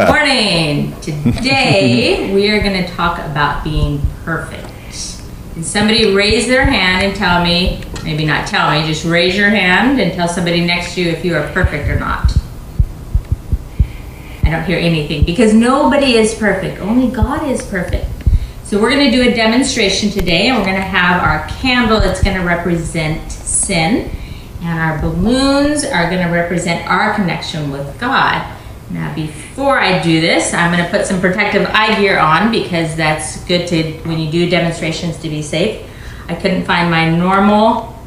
Morning. Today we are going to talk about being perfect. Can somebody raise their hand and tell me, maybe not tell me, just raise your hand and tell somebody next to you if you are perfect or not. I don't hear anything because nobody is perfect. Only God is perfect. So we're going to do a demonstration today, and we're going to have our candle that's going to represent sin, and our balloons are going to represent our connection with God. Now, before I do this, I'm going to put some protective eye gear on because that's good to, when you do demonstrations, to be safe. I couldn't find my normal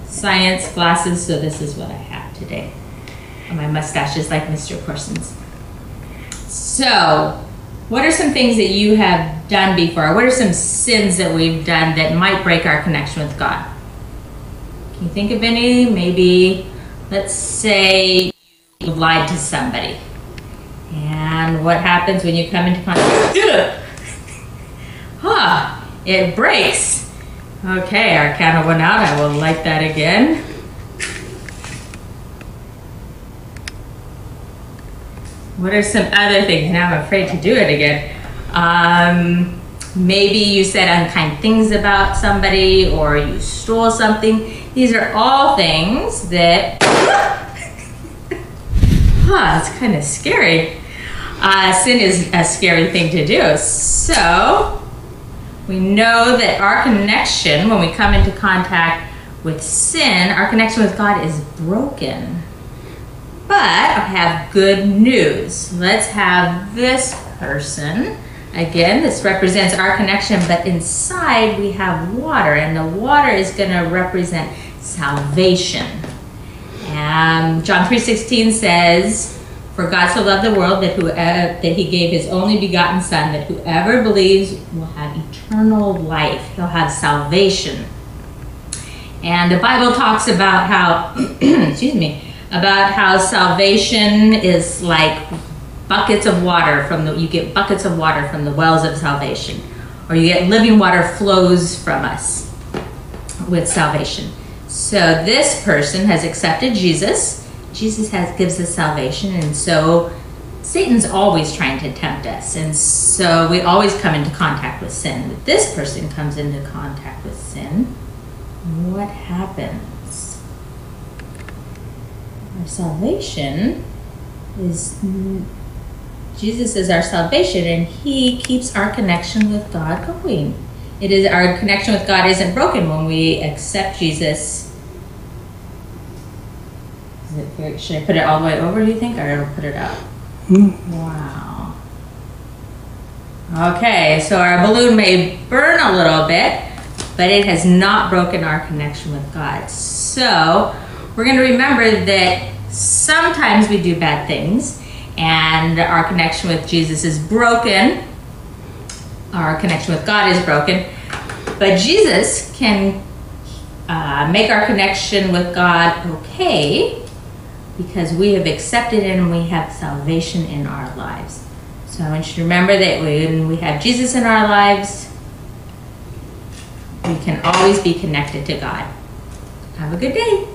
science glasses, so this is what I have today. My mustache is like Mr. Corson's. So, what are some things that you have done before? What are some sins that we've done that might break our connection with God? Can you think of any? Maybe, let's say you lied to somebody. And what happens when you come into contact? It breaks. Okay, our candle went out. I will light that again. What are some other things? Now I'm afraid to do it again. Maybe you said unkind things about somebody, or you stole something. These are all things that, it's kind of scary. Sin is a scary thing to do. So we know that our connection, when we come into contact with sin, our connection with God is broken. But I have good news. Let's have this person. Again, this represents our connection, but inside we have water, and the water is going to represent salvation. And John 3:16 says, "For God so loved the world that He gave His only begotten Son, that whoever believes will have eternal life." He'll have salvation. And the Bible talks about how, excuse me, about how salvation is like buckets of water you get buckets of water from the wells of salvation, or you get living water flows from us with salvation. So this person has accepted Jesus. Jesus gives us salvation, and so Satan's always trying to tempt us, and so we always come into contact with sin. But this person comes into contact with sin. What happens? Our salvation is, Jesus is our salvation, and He keeps our connection with God going. It is, our connection with God isn't broken when we accept Jesus. Should I put it all the way over, do you think, or I'll put it up? Wow. Okay, so our balloon may burn a little bit, but it has not broken our connection with God. So we're going to remember that sometimes we do bad things and our connection with Jesus is broken. Our connection with God is broken. But Jesus can make our connection with God okay because we have accepted Him and we have salvation in our lives. So I want you to remember that when we have Jesus in our lives, we can always be connected to God. Have a good day.